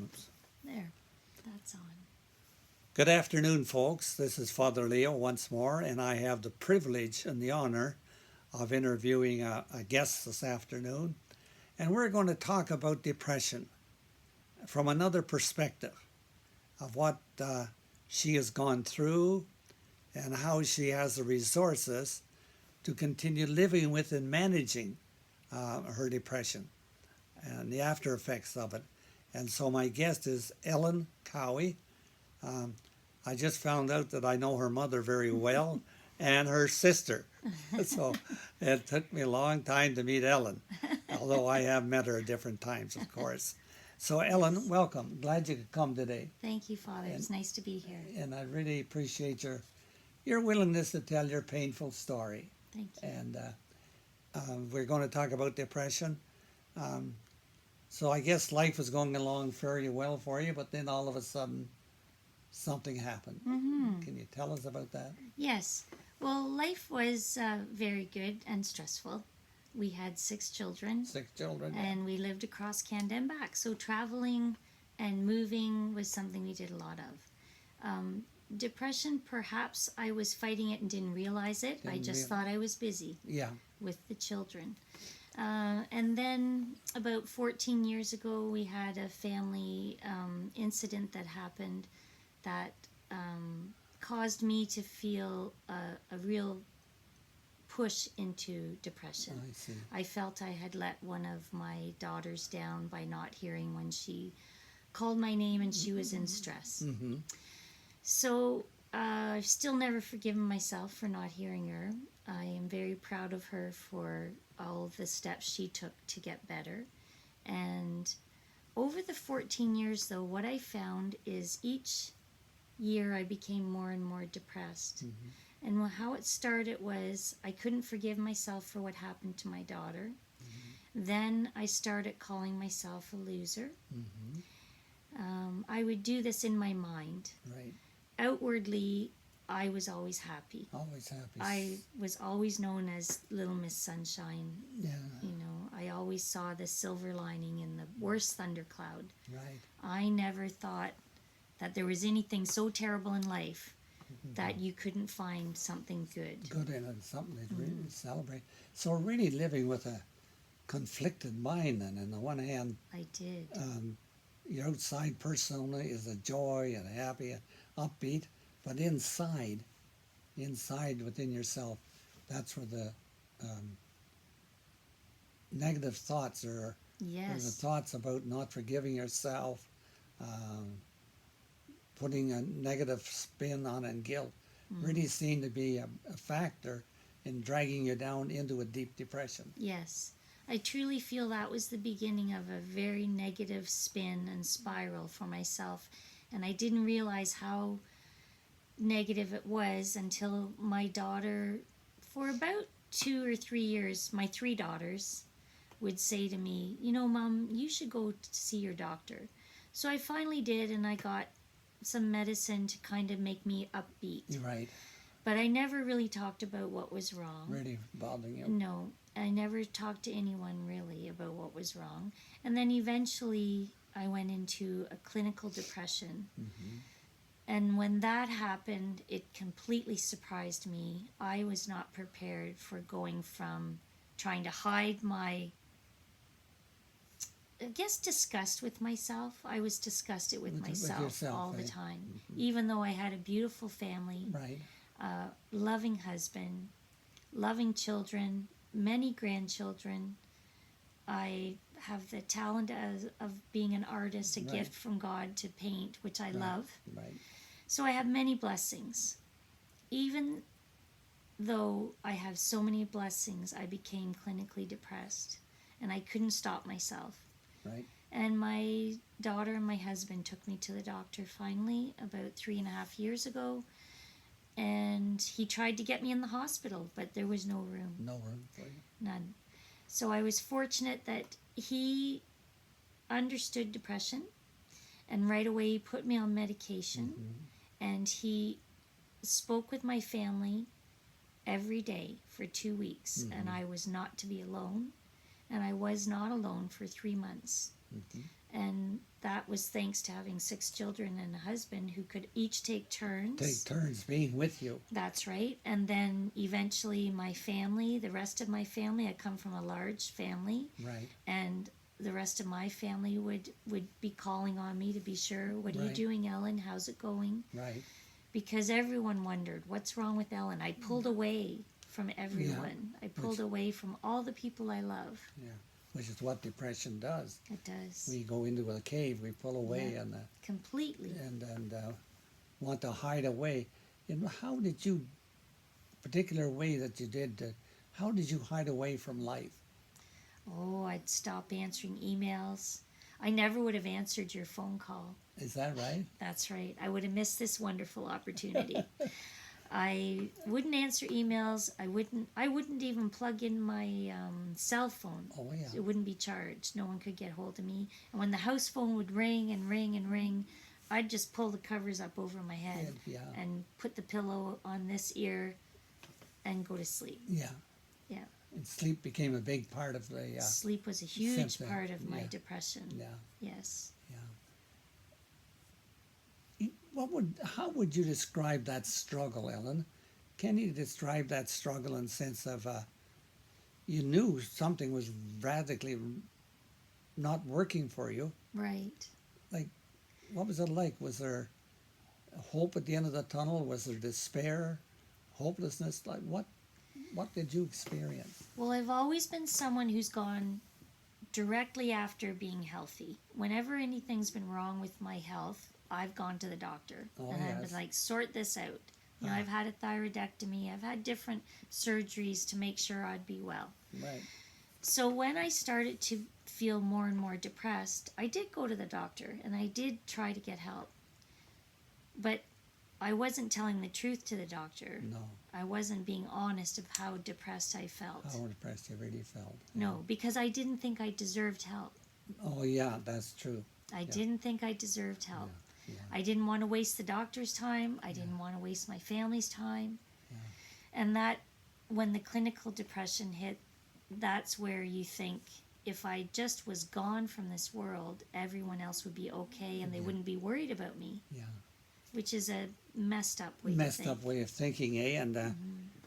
Oops. There, that's on. Good afternoon, folks. This is Father Leo once more, and I have the privilege and the honor of interviewing a guest this afternoon. And we're going to talk about depression from another perspective of what she has gone through and how she has the resources to continue living with and managing her depression and the after effects of it. And so my guest is Ellen Cowie. Um, I just found out that I know her mother very well and her sister. So it took me a long time to meet Ellen, although I have met her at different times, of course. So Ellen, welcome. Glad you could come today. Thank you, Father. It's nice to be here. And I really appreciate your willingness to tell your painful story. Thank you. And we're going to talk about depression. So I guess life was going along fairly well for you, but then all of a sudden something happened. Mm-hmm. Can you tell us about that? Yes. Well, life was very good and stressful. We had 6 children. 6 children. And we lived across Canada and back. So traveling and moving was something we did a lot of. Depression, perhaps I was fighting it and didn't realize it. I just thought I was busy with the children. And then about 14 years ago, we had a family incident that happened that caused me to feel a real push into depression. I see. I felt I had let one of my daughters down by not hearing when she called my name and she was in stress. Mm-hmm. So I've still never forgiven myself for not hearing her. I am very proud of her for all the steps she took to get better. And over the 14 years, though, what I found is each year I became more and more depressed. Mm-hmm. And how it started was I couldn't forgive myself for what happened to my daughter. Mm-hmm. Then I started calling myself a loser. Mm-hmm. I would do this in my mind. Right. Outwardly, I was always happy. Always happy. I was always known as Little Miss Sunshine. Yeah. You know, I always saw the silver lining in the worst thundercloud. Right. I never thought that there was anything so terrible in life that you couldn't find something good. Good in it, something to really celebrate. So we're really living with a conflicted mind, and on the one hand, I did. Your outside persona is a joy and happy and upbeat, but inside within yourself, that's where the negative thoughts are. Yes. There's the thoughts about not forgiving yourself, putting a negative spin on it, and guilt really seem to be a factor in dragging you down into a deep depression. Yes. I truly feel that was the beginning of a very negative spin and spiral for myself. And I didn't realize how negative it was until my daughter, for about 2 or 3 years, my 3 daughters would say to me, you know, Mom, you should go to see your doctor. So I finally did, and I got some medicine to kind of make me upbeat. Right. But I never really talked about what was wrong. Really bothering you? No, I never talked to anyone really about what was wrong. And then eventually I went into a clinical depression. Mm-hmm. And when that happened, it completely surprised me. I was not prepared for going from trying to hide my, I guess, disgust with myself. I was disgusted with myself yourself, all the eh? time. Mm-hmm. Even though I had a beautiful family, Right. Loving husband, loving children, many grandchildren. I have the talent of being an artist, a Right. gift from God to paint, which I love. Right. So I have many blessings. Even though I have so many blessings, I became clinically depressed, and I couldn't stop myself. Right. And my daughter and my husband took me to the doctor finally about 3.5 years ago. And he tried to get me in the hospital, but there was no room. No room for you. None. So I was fortunate that he understood depression, and right away he put me on medication. Mm-hmm. And he spoke with my family every day for 2 weeks. Mm-hmm. And I was not to be alone. And I was not alone for 3 months. Mm-hmm. And that was thanks to having 6 children and a husband who could each take turns. Take turns being with you. That's right. And then eventually my family, the rest of my family, I come from a large family. Right. And the rest of my family would be calling on me to be sure, what are you Right. doing, Ellen? How's it going? Right. Because everyone wondered, what's wrong with Ellen? I pulled away from everyone. I pulled away from all the people I love. Yeah. Which is what depression does. It does. We go into a cave, we pull away, Yeah. and Completely. Want to hide away. And how did you, particular way that you did, how did you hide away from life? Oh, I'd stop answering emails. I never would have answered your phone call. Is that right? That's right. I would have missed this wonderful opportunity. I wouldn't answer emails. I wouldn't even plug in my cell phone. Oh, yeah. It wouldn't be charged. No one could get hold of me. And when the house phone would ring and ring and ring, I'd just pull the covers up over my head Yeah. and put the pillow on this ear and go to sleep. Yeah. Yeah. And sleep became a big part of the. Sleep was a huge symptom. part of my Yeah. depression. Yeah. Yes. Yeah. How would you describe that struggle, Ellen? Can you describe that struggle in the sense of you knew something was radically not working for you? Right. Like, what was it like? Was there hope at the end of the tunnel? Was there despair, hopelessness? Like, what did you experience? Well, I've always been someone who's gone directly after being healthy. Whenever anything's been wrong with my health, I've gone to the doctor. Oh, and I've yes. been like, sort this out. You know, I've had a thyroidectomy. I've had different surgeries to make sure I'd be well. Right. So when I started to feel more and more depressed, I did go to the doctor and I did try to get help. But I wasn't telling the truth to the doctor. No. I wasn't being honest of how depressed I felt. How depressed you really felt. No, because I didn't think I deserved help. Oh, yeah, that's true. I didn't think I deserved help. Yeah. I didn't want to waste the doctor's time. I didn't want to waste my family's time. And that, when the clinical depression hit, that's where you think, if I just was gone from this world, everyone else would be okay and they wouldn't be worried about me. Yeah. Which is a messed up way to Messed think. up way of thinking, eh? And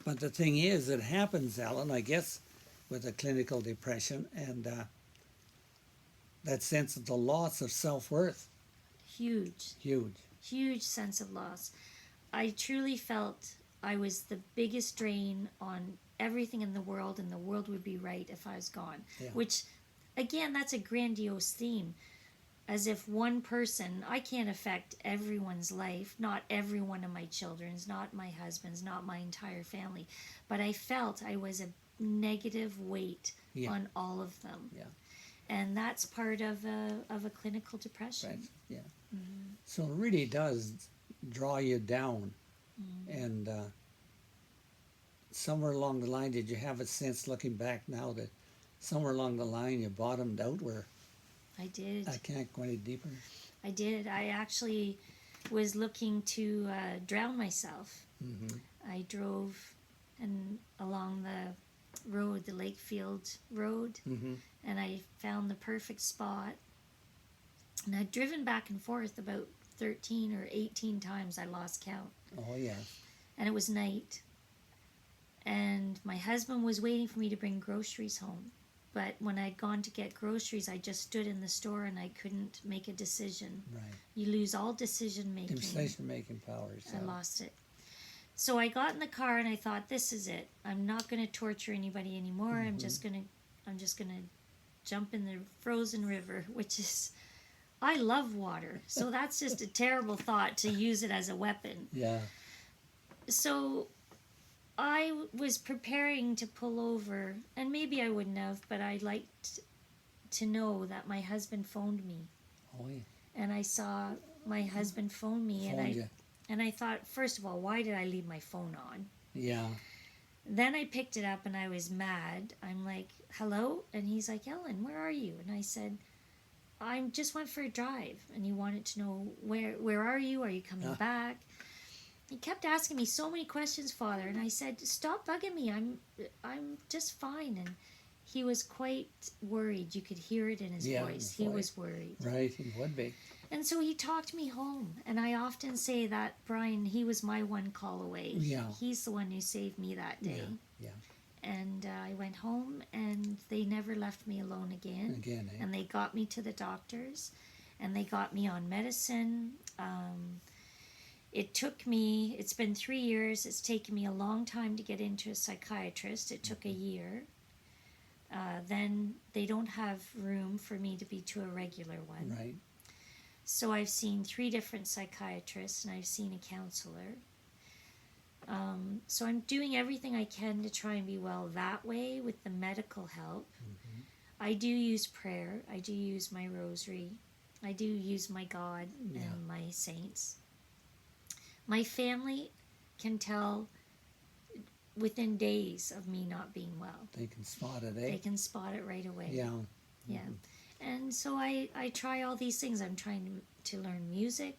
but the thing is, it happens, Alan, I guess, with a clinical depression and that sense of the loss of self-worth. Huge. Huge. Huge sense of loss. I truly felt I was the biggest drain on everything in the world, and the world would be right if I was gone. Yeah. Which, again, that's a grandiose theme. As if one person, I can't affect everyone's life, not every one of my children's, not my husband's, not my entire family. But I felt I was a negative weight on all of them. Yeah. And that's part of a clinical depression. Right. Yeah. So it really does draw you down. And somewhere along the line, did you have a sense, looking back now, that somewhere along the line you bottomed out where I did. I can't go any deeper? I did. I actually was looking to drown myself. I drove along the road, the Lakefield Road, and I found the perfect spot. And I'd driven back and forth about 13 or 18 times. I lost count. Oh, yeah. And it was night. And my husband was waiting for me to bring groceries home. But when I'd gone to get groceries, I just stood in the store and I couldn't make a decision. Right. You lose all decision making. Decision-making powers. I lost it. So I got in the car and I thought, this is it. I'm not going to torture anybody anymore. I'm just gonna jump in the frozen river, which is, I love water. So that's just a terrible thought to use it as a weapon. Yeah. So I was preparing to pull over, and maybe I wouldn't have, but I liked to know that my husband phoned me. Oh, yeah. And I saw my husband phone me, Phoned you. and I thought, first of all, why did I leave my phone on? Yeah. Then I picked it up and I was mad. I'm like, hello? And he's like, Ellen, where are you? And I said, I just went for a drive. And he wanted to know, where are you? Are you coming back? He kept asking me so many questions, Father. And I said, stop bugging me. I'm just fine. And he was quite worried. You could hear it in his Yeah, voice. his He voice. was worried. Right, he would be. And so he talked me home. And I often say that, Brian, he was my one call away. Yeah. He's the one who saved me that day. Yeah. And I went home, and they never left me alone again. Again, eh? And they got me to the doctors, and they got me on medicine. It's been 3 years. It's taken me a long time to get into a psychiatrist. It took a year. Then they don't have room for me to be to a regular one. Right. So I've seen 3 different psychiatrists, and I've seen a counselor. So I'm doing everything I can to try and be well that way with the medical help. Mm-hmm. I do use prayer. I do use my rosary. I do use my God and my saints. My family can tell within days of me not being well. They can spot it, They eh? can spot it right away. Yeah. Yeah. And so I try all these things. I'm trying to learn music.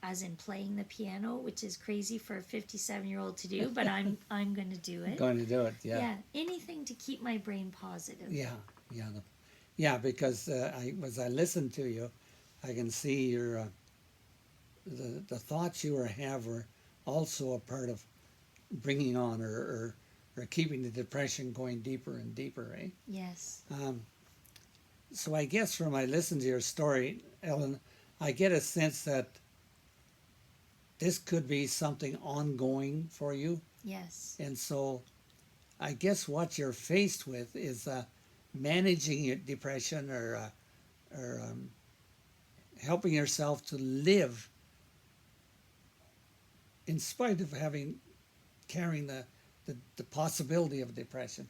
As in playing the piano, which is crazy for a 57-year-old to do, but I'm going to do it. Going to do it, yeah. Yeah, anything to keep my brain positive. Yeah, because as I listen to you, I can see your the thoughts you have were also a part of bringing on or keeping the depression going deeper and deeper, eh? Yes. So I guess from I listen to your story, Ellen, I get a sense that this could be something ongoing for you. Yes. And so I guess what you're faced with is managing your depression or helping yourself to live in spite of carrying the possibility of depression.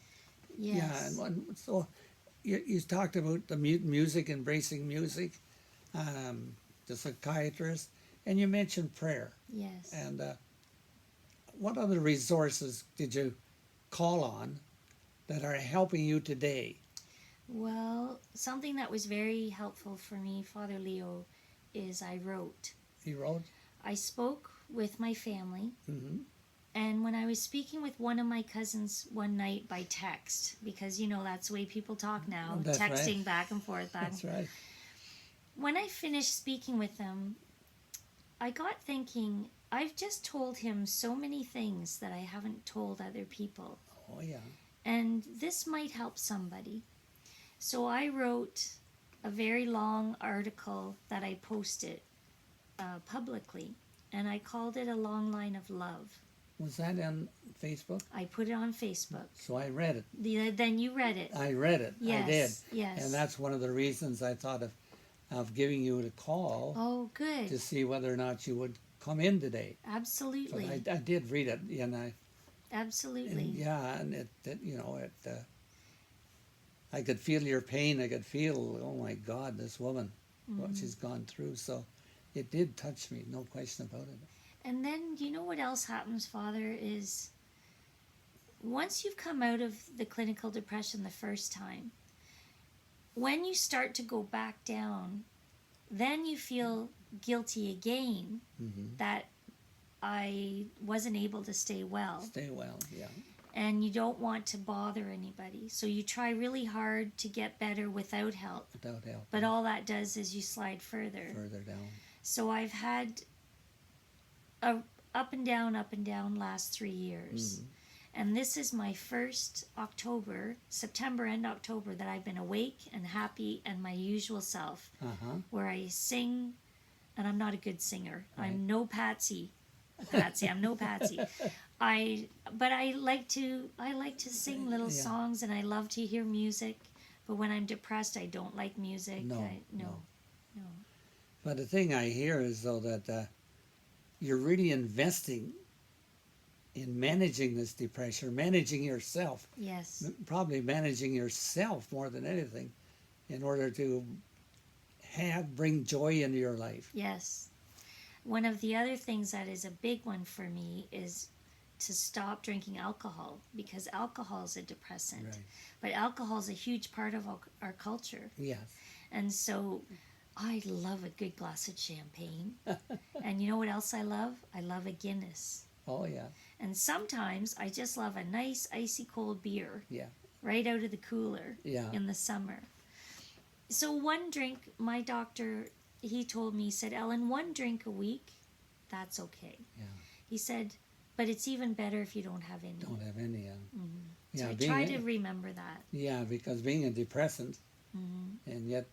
Yes. Yeah, and so you talked about the music, embracing music, the psychiatrist, and you mentioned prayer. Yes. And what other resources did you call on that are helping you today? Well, something that was very helpful for me, Father Leo, is I wrote. You wrote? I spoke with my family. Mm-hmm. And when I was speaking with one of my cousins one night by text, because that's the way people talk now, That's texting right. back and forth. That's right. When I finished speaking with them, I got thinking, I've just told him so many things that I haven't told other people. Oh, yeah. And this might help somebody. So I wrote a very long article that I posted publicly, and I called it A Long Line of Love. Was that on Facebook? I put it on Facebook. So I read it. Then you read it. I read it. Yes, I did. yes. And that's one of the reasons I thought of giving you a call Oh, good. to see whether or not you would come in today. Absolutely. But I did read it, and Absolutely. and I could feel your pain. I could feel, oh my God, this woman, what she's gone through. So it did touch me, no question about it. And then, you know what else happens, Father, is once you've come out of the clinical depression the first time, when you start to go back down, then you feel guilty again that I wasn't able to stay well. Stay well, yeah. And you don't want to bother anybody. So you try really hard to get better without help. Without help. But all that does is you slide further. Further down. So I've had a up and down last 3 years. And this is my first September and October, that I've been awake and happy and my usual self, where I sing, and I'm not a good singer. Right. I'm no Patsy. I'm no Patsy. But I like to sing little songs, and I love to hear music. But when I'm depressed, I don't like music. No. No. But the thing I hear is, though, that you're really investing in managing this depression, managing yourself. Yes. Probably managing yourself more than anything, in order to bring joy into your life. Yes. One of the other things that is a big one for me is to stop drinking alcohol, because alcohol is a depressant. Right. But alcohol is a huge part of our culture. Yes. And so I love a good glass of champagne. And you know what else I love? I love a Guinness. Oh, yeah. And sometimes I just love a nice icy cold beer Yeah. right out of the cooler Yeah. in the summer. So one drink, my doctor, he told me, he said, Ellen, one drink a week, that's okay. Yeah. He said, but it's even better if you don't have any. Don't have any. So Yeah. I try to remember that. Yeah, because being a depressant, and yet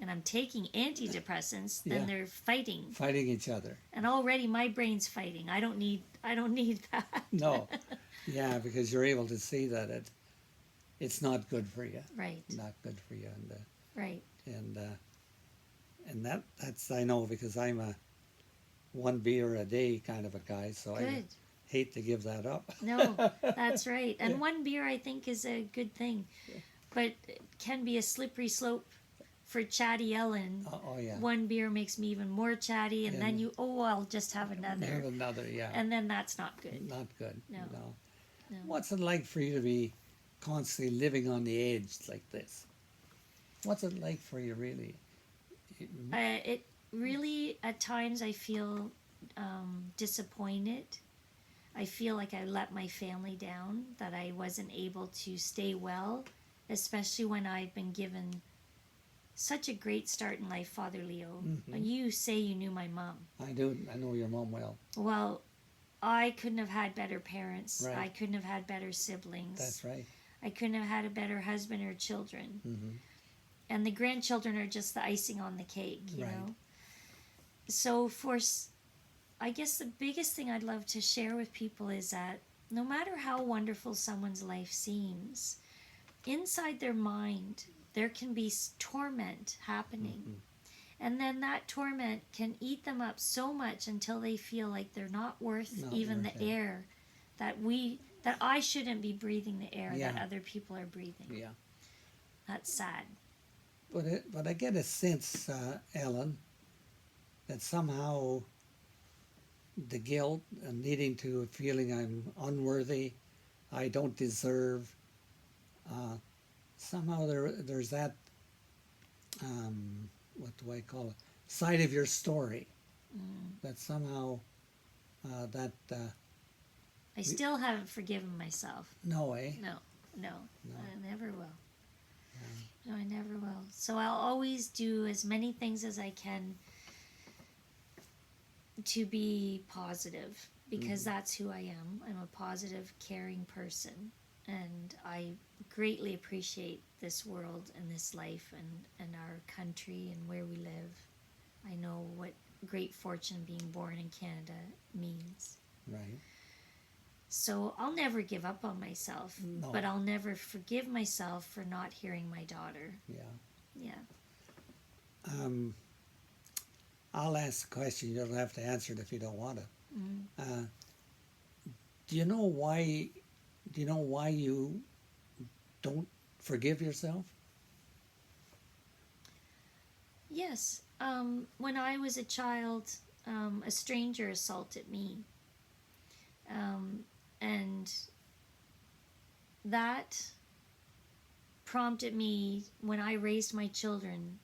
And I'm taking antidepressants, Yeah. then they're fighting. fighting each other. And already my brain's fighting. I don't need that. No. Yeah, because you're able to see that it's not good for you. Right. Not good for you, Right. and that's I know, because I'm a one beer a day kind of a guy, so I Good. hate to give that up. No, that's right. And one beer I think is a good thing. But it can be a slippery slope for chatty Ellen. Oh, yeah. One beer makes me even more chatty, and then And- I'll just have another. Have another, yeah. And then that's not good. Not good. No. No. What's it like for you to be constantly living on the edge like this? What's it like for you, really? It really, at times, I feel disappointed. I feel like I let my family down, that I wasn't able to stay well, especially when I've been given such a great start in life, Father Leo. Mhm. You say you knew my mom. I do. I know your mom well. Well, I couldn't have had better parents. Right. I couldn't have had better siblings. That's right. I couldn't have had a better husband or children. Mm-hmm. And the grandchildren are just the icing on the cake, you Right. know? So I guess the biggest thing I'd love to share with people is that no matter how wonderful someone's life seems, inside their mind, there can be torment happening. Mm-hmm. And then that torment can eat them up so much until they feel like they're not worth Not even worth the it. air that I shouldn't be breathing the air that Yeah. other people are breathing. Yeah. That's sad. But I get a sense, Ellen, that somehow the guilt and needing to feeling I'm unworthy, I don't deserve. Somehow there's that. What do I call it? Side of your story that somehow that I still haven't forgiven myself. no way. No. No. I never will. No, I never will. So I'll always do as many things as I can to be positive, because that's who I am. I'm a positive, caring person, and I greatly appreciate this world and this life and our country and where we live. I know what great fortune being born in Canada means. Right. So I'll never give up on myself, No. but I'll never forgive myself for not hearing my daughter. Yeah. Yeah. I'll ask the question. You don't have to answer it if you don't want to. Mm-hmm. Do you know why? Do you know why you don't forgive yourself? Yes. When I was a child, a stranger assaulted me. And that prompted me, when I raised my children,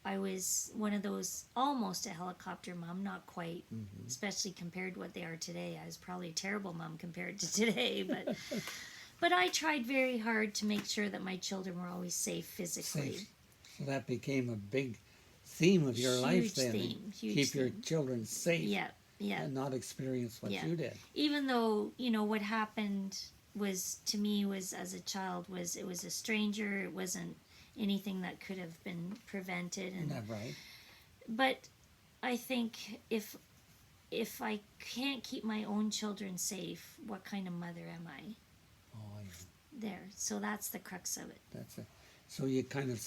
I was one of those, almost a helicopter mom, not quite, especially compared to what they are today. I was probably a terrible mom compared to today, but I tried very hard to make sure that my children were always safe physically. Safe. So that became a big theme of your life Huge then. theme, huge Keep your theme. children safe Yeah, yeah. and not experience what Yeah. you did. Even though, what happened was, to me, was as a child, it was a stranger. It wasn't anything that could have been prevented. Isn't that right? But I think if I can't keep my own children safe, what kind of mother am I? Oh, yeah. There. So that's the crux of it. That's it. So you kind of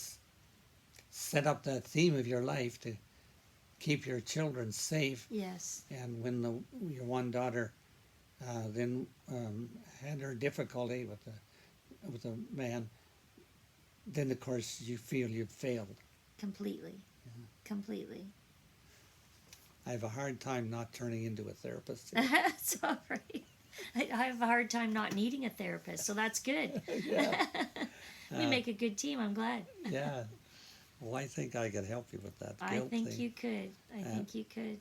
set up that theme of your life to keep your children safe. Yes. And when your one daughter then had her difficulty with the man, then of course you feel you've failed. Completely. Yeah. Completely. I have a hard time not turning into a therapist. That's all right. I have a hard time not needing a therapist, so that's good. Yeah. We make a good team. I'm glad. Yeah. Well, I think I could help you with that I guilt think thing. you could. I think you could.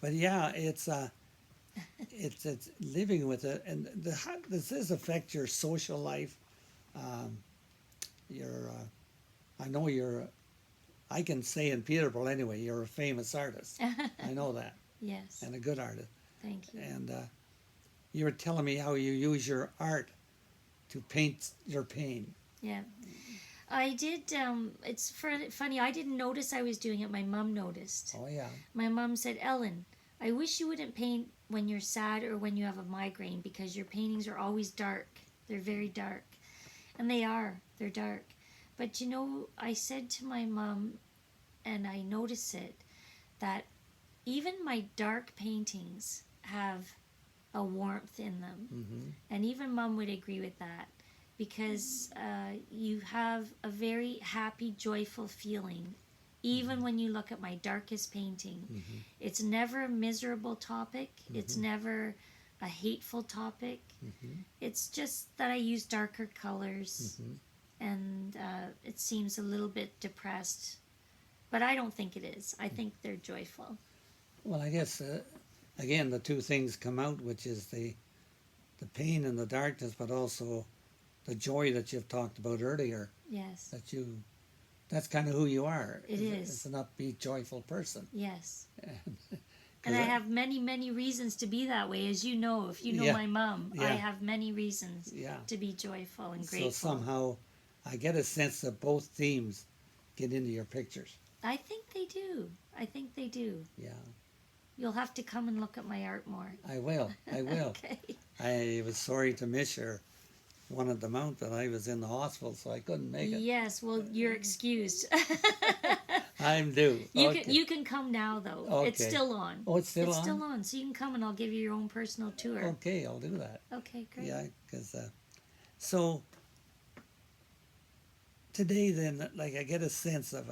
But yeah, it's it's living with it, and how does this affect your social life? Um, your I know you're. I can say in Peterborough anyway, you're a famous artist. I know that, Yes. and a good artist. Thank you. And you were telling me how you use your art to paint your pain. Yeah. I did. It's funny. I didn't notice I was doing it. My mom noticed. Oh yeah. My mom said, "Ellen, I wish you wouldn't paint when you're sad or when you have a migraine because your paintings are always dark. They're very dark." And they are. They're dark. But you know, I said to my mom, and I notice it, that even my dark paintings have a warmth in them. Mm-hmm. And even mom would agree with that because you have a very happy, joyful feeling. Even when you look at my darkest painting, Mm-hmm. it's never a miserable topic. It's Mm-hmm. never a hateful topic. Mm-hmm. It's just that I use darker colors, Mm-hmm. and it seems a little bit depressed. But I don't think it is. I think they're joyful. Well, I guess again the two things come out, which is the pain and the darkness, but also the joy that you've talked about earlier. Yes. That's kind of who you are. It is. It's an upbeat, joyful person. Yes. 'Cause And I have many, many reasons to be that way, as you know. If you know Yeah. my mom, I Yeah. have many reasons yeah. to be joyful and So grateful. somehow, I get a sense that both themes get into your pictures. I think they do. I think they do. Yeah, You'll have to come and look at my art more. I will. I will. Okay. I was sorry to miss your one at the Mount, but I was in the hospital, so I couldn't make it. Yes, well, you're excused. I'm due. Okay. You can come now, though. It's Okay. still on. Oh, it's still It's on? still on, so you can come and I'll give you your own personal tour. Okay, I'll do that. Okay, great. Yeah, because so today then, like I get a sense of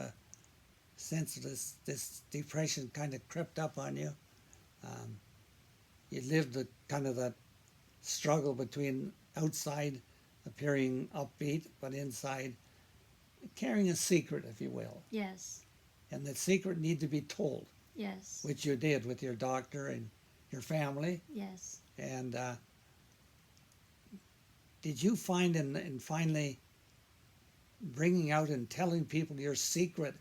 this depression kind of crept up on you. You lived the kind of that struggle between outside appearing upbeat, but inside carrying a secret, if you will, Yes, and that secret need to be told, yes, which you did with your doctor and your family. yes. And did you find in finally bringing out and telling people your secret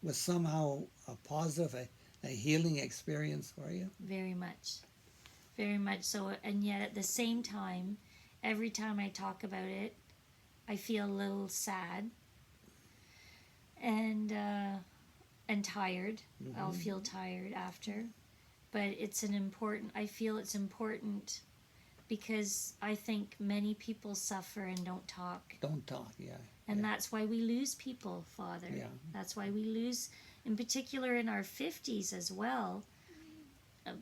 was somehow a positive, a healing experience for you? Very much. Very much so. And yet at the same time, every time I talk about it, I feel a little sad and tired. I'll feel tired after. But I feel it's important because I think many people suffer and don't talk. Don't talk, yeah. And yeah. that's why we lose people, Father. Yeah. That's why we lose, in particular in our 50s as well.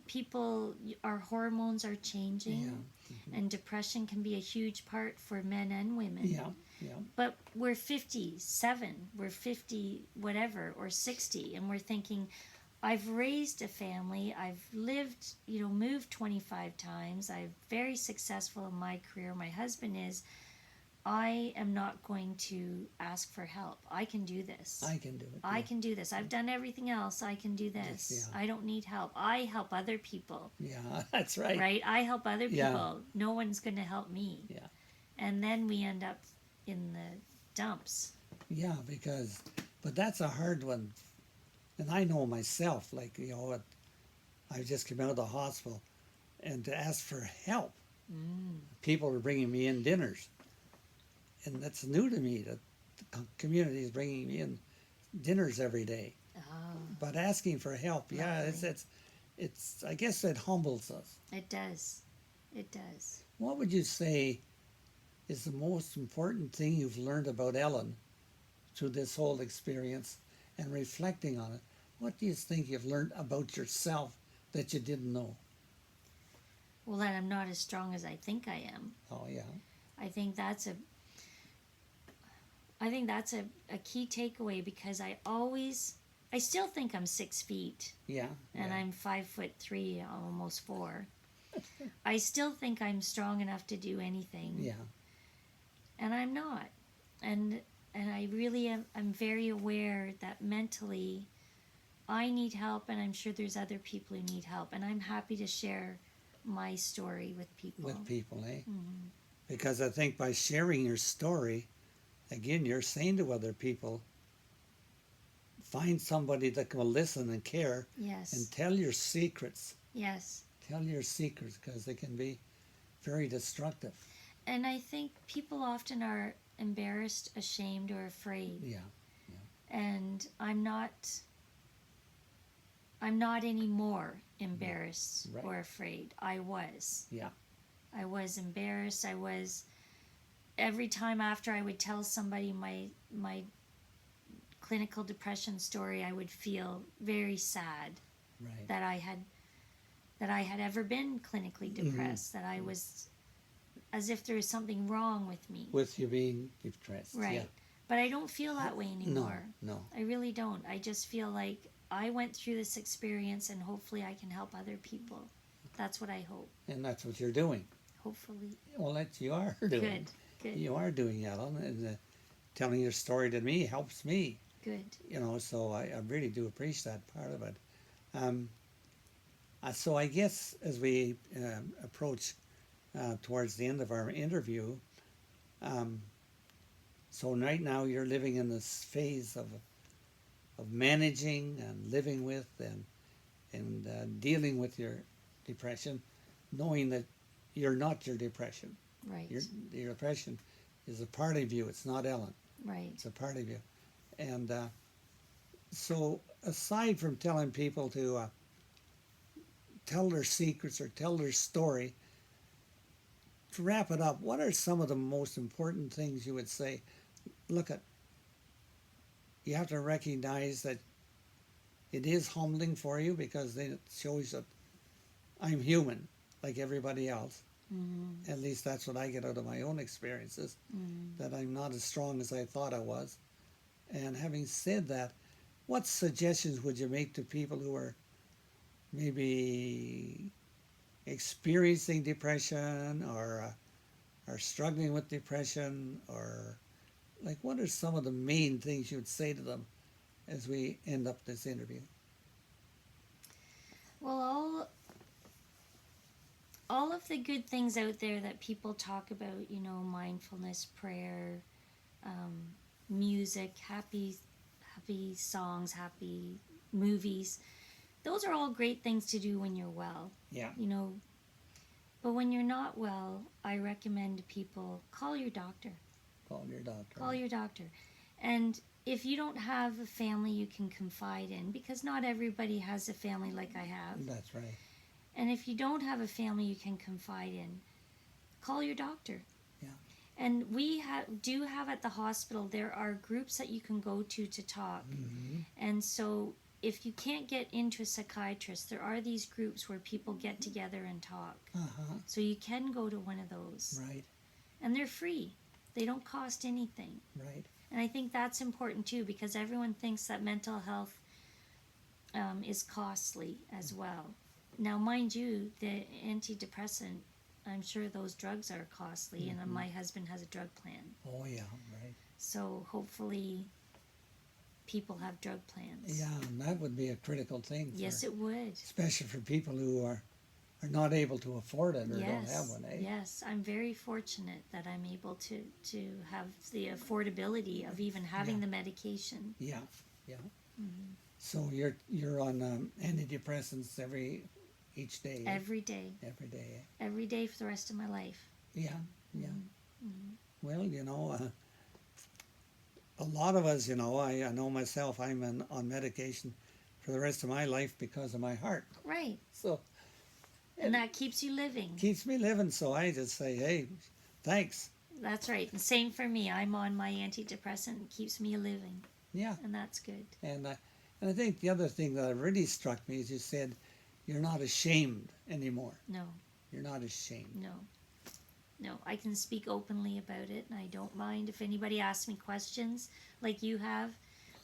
People, our hormones are changing, Yeah. and depression can be a huge part for men and women. Yeah, yeah. But we're 57, we're 50 whatever, or 60, and we're thinking, I've raised a family, I've lived, moved 25 times, I'm very successful in my career, my husband is. I am not going to ask for help. I can do this. I can do it. I can do this. I've done everything else. I can do this. Yes, yeah. I don't need help. I help other people. Yeah, that's right. Right? I help other people. Yeah. No one's going to help me. Yeah. And then we end up in the dumps. Yeah, but that's a hard one. And I know myself, like, I just came out of the hospital, and to ask for help. People were bringing me in dinners. And that's new to me, that the community is bringing me in dinners every day. Oh, But asking for help, yeah, it's I guess it humbles us. it does. It does. What would you say is the most important thing you've learned about Ellen through this whole experience and reflecting on it? What do you think you've learned about yourself that you didn't know? Well, that I'm not as strong as I think I am. Oh, yeah. I think that's a key takeaway because I still think I'm 6 feet Yeah. and yeah. I'm 5'3", almost 4. I still think I'm strong enough to do anything. Yeah. And I'm not. And I really am, I'm very aware that mentally I need help, and I'm sure there's other people who need help, and I'm happy to share my story with people. With people, eh? Mm-hmm. Because I think by sharing your story, again, you're saying to other people, find somebody that will listen and care Yes. and tell your secrets. Yes. Tell your secrets, because they can be very destructive. And I think people often are embarrassed, ashamed, or afraid. Yeah. And I'm not anymore embarrassed Right. or afraid. I was. Yeah. I was embarrassed. I was, every time after I would tell somebody my clinical depression story, I would feel very sad Right. that I had ever been clinically depressed, that I was as if there was something wrong with me. With you being depressed. Right. Yeah. But I don't feel that way anymore. No. I really don't. I just feel like I went through this experience, and hopefully I can help other people. That's what I hope. And that's what you're doing. Hopefully. Well, you are doing. Good. You are doing, Ellen, and telling your story to me helps me. Good. So I really do appreciate that part of it. So I guess as we approach towards the end of our interview, so right now you're living in this phase of managing and living with and dealing with your depression, knowing that you're not your depression. Right. Your depression is a part of you. It's not Ellen. Right. It's a part of you. And so aside from telling people to tell their secrets or tell their story, to wrap it up, what are some of the most important things you would say? Look, you have to recognize that it is humbling for you, because then it shows that I'm human like everybody else. Mm-hmm. At least that's what I get out of my own experiences, that I'm not as strong as I thought I was. And having said that, what suggestions would you make to people who are maybe experiencing depression or are struggling with depression, or like, what are some of the main things you would say to them as we end up this interview? Well, all of the good things out there that people talk about, mindfulness, prayer, music, happy songs, happy movies, those are all great things to do when you're well. Yeah. But when you're not well, I recommend people call your doctor. Call your doctor. Call your doctor. And if you don't have a family you can confide in, because not everybody has a family like I have. That's right. And if you don't have a family you can confide in, call your doctor. Yeah. And we do have at the hospital, there are groups that you can go to talk. Mm-hmm. And so if you can't get into a psychiatrist, there are these groups where people get together and talk. Uh-huh. So you can go to one of those. Right. And they're free. They don't cost anything. Right. And I think that's important too, because everyone thinks that mental health is costly as well. Now, mind you, the antidepressant, I'm sure those drugs are costly, and my husband has a drug plan. Oh, yeah, right. So hopefully people have drug plans. Yeah, and that would be a critical thing. Yes, it would. Especially for people who are not able to afford it or don't have one, eh? Yes, I'm very fortunate that I'm able to have the affordability of even having the medication. Yeah, yeah. Mm-hmm. So you're on antidepressants each day? Every day. Every day, eh? Every day for the rest of my life. Yeah, yeah. Mm-hmm. Well, a lot of us, I know myself, I'm on medication for the rest of my life because of my heart. Right. So. And that keeps you living. Keeps me living, so I just say, hey, thanks. That's right. And same for me. I'm on my antidepressant. It keeps me living. Yeah. And that's good. And I think the other thing that really struck me is you said you're not ashamed anymore. No. You're not ashamed. No. I can speak openly about it, and I don't mind if anybody asks me questions like you have.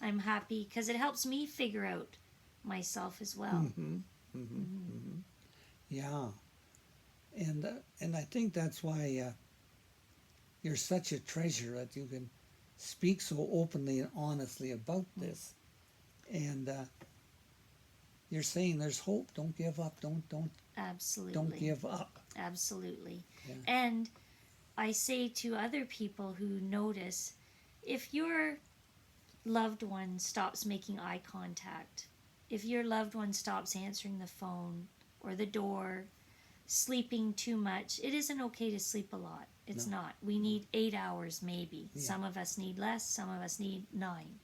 I'm happy because it helps me figure out myself as well. Mm-hmm. Mm-hmm. Mm-hmm. Yeah, and I think that's why you're such a treasure that you can speak so openly and honestly about this. And you're saying there's hope. Don't give up. Don't Absolutely. give up. Absolutely. Yeah. And I say to other people who notice, if your loved one stops making eye contact, if your loved one stops answering the phone or the door, sleeping too much, it isn't okay to sleep a lot. It's No. not. We need 8 hours maybe. Yeah. Some of us need less, some of us need 9.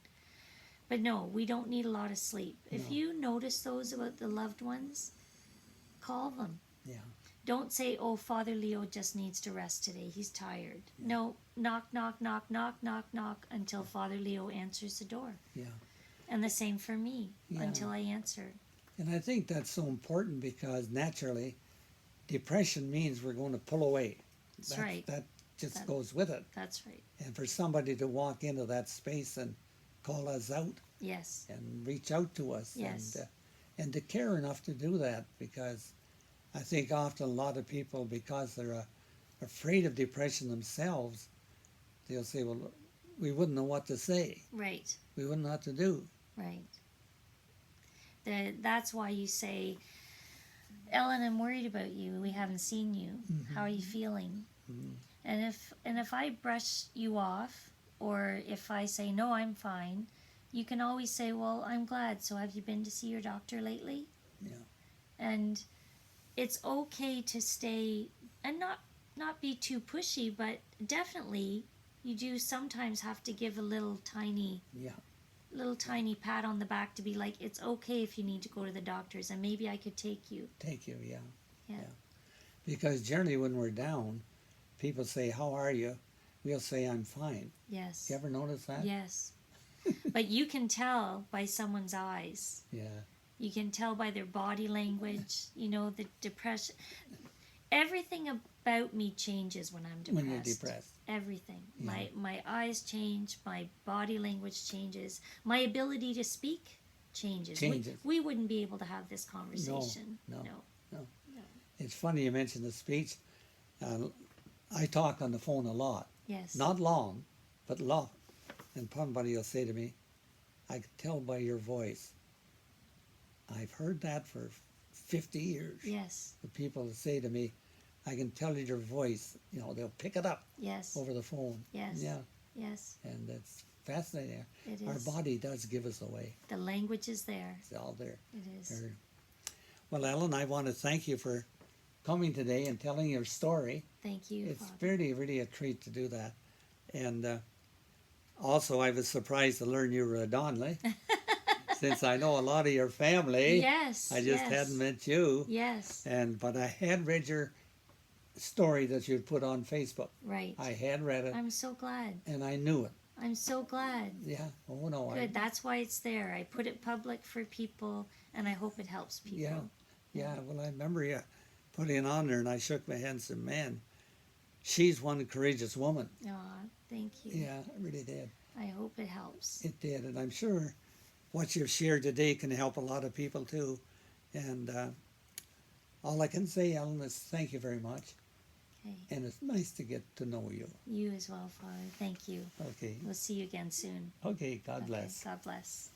But no, we don't need a lot of sleep. If No. you notice those about the loved ones, call them. Yeah. Don't say, oh, Father Leo just needs to rest today. He's tired. Yeah. No, knock, knock, knock, knock, knock, knock until Father Leo answers the door. Yeah. And the same for me Yeah. until I answer. And I think that's so important because naturally, depression means we're going to pull away. That's right. That just That- goes with it. That's right. And for somebody to walk into that space and call us out Yes. and reach out to us, Yes. and to care enough to do that, because I think often a lot of people, because they're afraid of depression themselves, they'll say, well, we wouldn't know what to say. Right. We wouldn't know what to do. Right. That's why you say, Ellen, I'm worried about you. We haven't seen you. Mm-hmm. How are you feeling? Mm-hmm. And if I brush you off, or if I say no, I'm fine, you can always say, well, I'm glad. So have you been to see your doctor lately? Yeah. And it's okay to stay and not be too pushy, but definitely you do sometimes have to give a little tiny pat on the back to be like, it's okay if you need to go to the doctors, and maybe I could take you. Take you, yeah. Yeah. Because generally when we're down, people say, how are you? We'll say, I'm fine. Yes. You ever notice that? Yes. But you can tell by someone's eyes. Yeah. You can tell by their body language, the depression. Everything about me changes when I'm depressed. When you're depressed. Everything. Yeah. My eyes change, my body language changes, my ability to speak changes. We wouldn't be able to have this conversation. No. It's funny you mentioned the speech. I talk on the phone a lot. Yes. Not long, but long. And somebody will say to me, I can tell by your voice. I've heard that for 50 years. Yes. The people say to me, I can tell your voice. They'll pick it up Yes. over the phone. Yes. Yeah. Yes. And it's fascinating. It is. Our body does give us away. The language is there. It's all there. It is. Well, Ellen, I want to thank you for coming today and telling your story. Thank you, It's Father. really, really a treat to do that. And also, I was surprised to learn you were a Donnelly, since I know a lot of your family. Yes. I just hadn't met you. Yes. But I had read your story that you'd put on Facebook. Right. I had read it, I'm so glad. and I knew it. I'm so glad. Yeah. Oh, no. Good. That's why it's there. I put it public for people, and I hope it helps people. Yeah. Well, I remember you putting it on there, and I shook my head and said, man, she's one courageous woman. Aw, thank you. Yeah, it really did. I hope it helps. It did, and I'm sure what you've shared today can help a lot of people too. And all I can say, Ellen, is thank you very much. Okay. And it's nice to get to know you. You as well, Father. Thank you. Okay. We'll see you again soon. Okay, God bless. God bless.